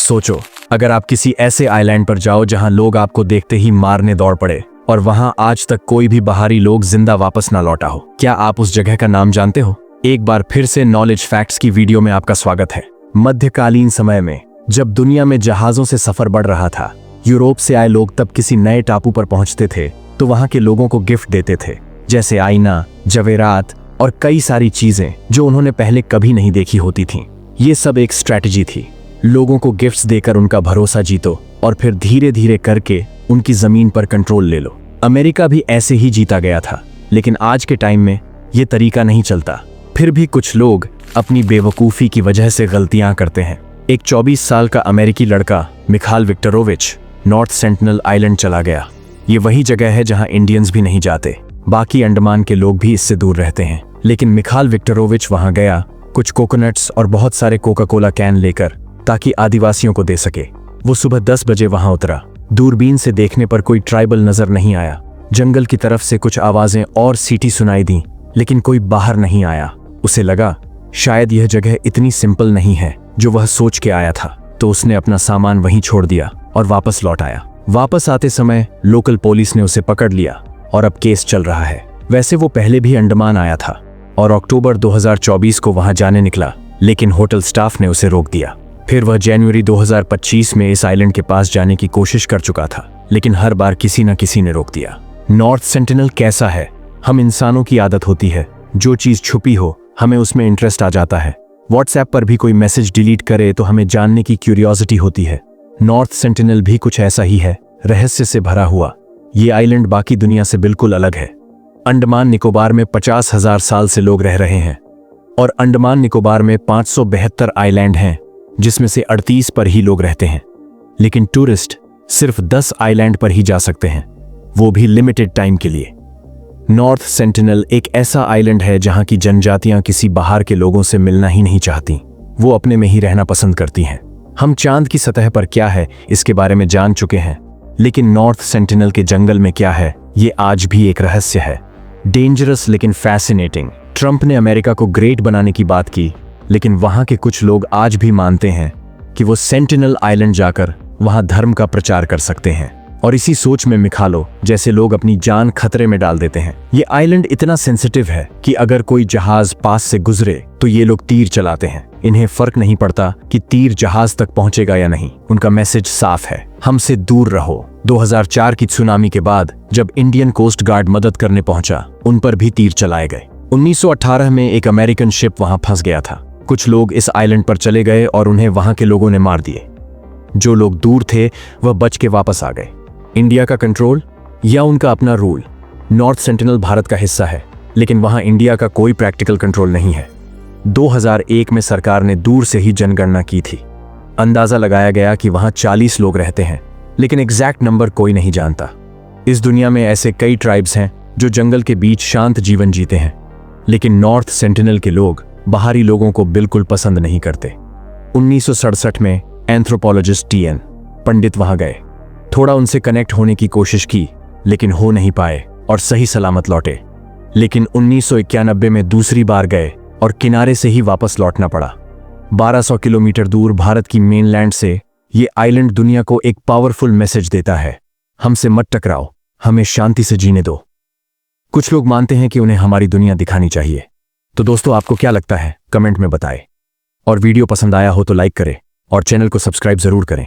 सोचो, अगर आप किसी ऐसे आइलैंड पर जाओ जहां लोग आपको देखते ही मारने दौड़ पड़े और वहां आज तक कोई भी बाहरी लोग जिंदा वापस ना लौटा हो, क्या आप उस जगह का नाम जानते हो? एक बार फिर से नॉलेज फैक्ट्स की वीडियो में आपका स्वागत है। मध्यकालीन समय में जब दुनिया में जहाजों से सफर बढ़ रहा था, यूरोप से आए लोग तब किसी नए टापू पर पहुंचते थे तो वहां के लोगों को गिफ्ट देते थे, जैसे आईना, जवेरात और कई सारी चीजें जो उन्होंने पहले कभी नहीं देखी होती थीं। ये सब एक स्ट्रैटेजी थी। लोगों को गिफ्ट्स देकर उनका भरोसा जीतो और फिर धीरे धीरे करके उनकी जमीन पर कंट्रोल ले लो। अमेरिका भी ऐसे ही जीता गया था, लेकिन आज के टाइम में ये तरीका नहीं चलता। फिर भी कुछ लोग अपनी बेवकूफ़ी की वजह से गलतियां करते हैं। एक 24 साल का अमेरिकी लड़का Mikhail Viktorovich north sentinel island चला गया। ये वही जगह है जहां इंडियंस भी नहीं जाते, बाकी अंडमान के लोग भी इससे दूर रहते हैं। लेकिन मिखाइल विक्टोरोविच वहां गया कुछ कोकोनट्स और बहुत सारे कोका कोला कैन लेकर, ताकि आदिवासियों को दे सके। वो सुबह 10 बजे वहां उतरा। दूरबीन से देखने पर कोई ट्राइबल नजर नहीं आया। जंगल की तरफ से कुछ आवाजें और सीटी सुनाई दी, लेकिन कोई बाहर नहीं आया। उसे लगा शायद यह जगह इतनी सिंपल नहीं है जो वह सोच के आया था, तो उसने अपना सामान वहीं छोड़ दिया और वापस लौट आया। वापस आते समय लोकल पुलिस ने उसे पकड़ लिया और अब केस चल रहा है। वैसे वो पहले भी अंडमान आया था और अक्टूबर 2024 को वहां जाने निकला, लेकिन होटल स्टाफ ने उसे रोक दिया। फिर वह जनवरी 2025 में इस आइलैंड के पास जाने की कोशिश कर चुका था, लेकिन हर बार किसी न किसी ने रोक दिया। नॉर्थ सेंटिनल कैसा है? हम इंसानों की आदत होती है, जो चीज छुपी हो हमें उसमें इंटरेस्ट आ जाता है। व्हाट्सएप पर भी कोई मैसेज डिलीट करे तो हमें जानने की क्यूरियोसिटी होती है। नॉर्थ सेंटिनल भी कुछ ऐसा ही है, रहस्य से भरा हुआ। ये आइलैंड बाकी दुनिया से बिल्कुल अलग है। अंडमान निकोबार में 50,000 साल से लोग रह रहे हैं और अंडमान निकोबार में 572 आइलैंड हैं, जिसमें से 38 पर ही लोग रहते हैं। लेकिन टूरिस्ट सिर्फ 10 आइलैंड पर ही जा सकते हैं, वो भी लिमिटेड टाइम के लिए। नॉर्थ सेंटिनल एक ऐसा आइलैंड है जहां की जनजातियां किसी बाहर के लोगों से मिलना ही नहीं चाहती। वो अपने में ही रहना पसंद करती हैं। हम चांद की सतह पर क्या है इसके बारे में जान चुके हैं, लेकिन नॉर्थ सेंटिनल के जंगल में क्या है ये आज भी एक रहस्य है। डेंजरस लेकिन फैसिनेटिंग। ट्रंप ने अमेरिका को ग्रेट बनाने की बात की, लेकिन वहां के कुछ लोग आज भी मानते हैं कि वो सेंटिनल आइलैंड जाकर वहां धर्म का प्रचार कर सकते हैं। और इसी सोच में मिखालो जैसे लोग अपनी जान खतरे में डाल देते हैं। ये आइलैंड इतना सेंसिटिव है कि अगर कोई जहाज पास से गुजरे तो ये लोग तीर चलाते हैं। इन्हें फर्क नहीं पड़ता कि तीर जहाज तक पहुंचेगा या नहीं, उनका मैसेज साफ है, हमसे दूर रहो। 2004 की सुनामी के बाद जब इंडियन कोस्ट गार्ड मदद करने पहुंचा, उन पर भी तीर चलाए गए। 1918 में एक अमेरिकन शिप वहां फंस गया था। कुछ लोग इस आइलैंड पर चले गए और उन्हें वहां के लोगों ने मार दिए। जो लोग दूर थे वह बच के वापस आ गए। इंडिया का कंट्रोल या उनका अपना रूल? नॉर्थ सेंटिनल भारत का हिस्सा है, लेकिन वहां इंडिया का कोई प्रैक्टिकल कंट्रोल नहीं है। 2001 में सरकार ने दूर से ही जनगणना की थी। अंदाजा लगाया गया कि वहां 40 लोग रहते हैं, लेकिन एग्जैक्ट नंबर कोई नहीं जानता। इस दुनिया में ऐसे कई ट्राइब्स हैं जो जंगल के बीच शांत जीवन जीते हैं, लेकिन नॉर्थ सेंटिनल के लोग बाहरी लोगों को बिल्कुल पसंद नहीं करते। 1967 में एंथ्रोपोलॉजिस्ट TN पंडित वहां गए। थोड़ा उनसे कनेक्ट होने की कोशिश की, लेकिन हो नहीं पाए और सही सलामत लौटे। लेकिन 1991 में दूसरी बार गए और किनारे से ही वापस लौटना पड़ा। 1200 किलोमीटर दूर भारत की मेनलैंड से ये आइलैंड दुनिया को एक पावरफुल मैसेज देता है, हमसे मत टकराओ, हमें शांति से जीने दो। कुछ लोग मानते हैं कि उन्हें हमारी दुनिया दिखानी चाहिए। तो दोस्तों, आपको क्या लगता है? कमेंट में बताएं। और वीडियो पसंद आया हो तो लाइक करें और चैनल को सब्सक्राइब जरूर करें।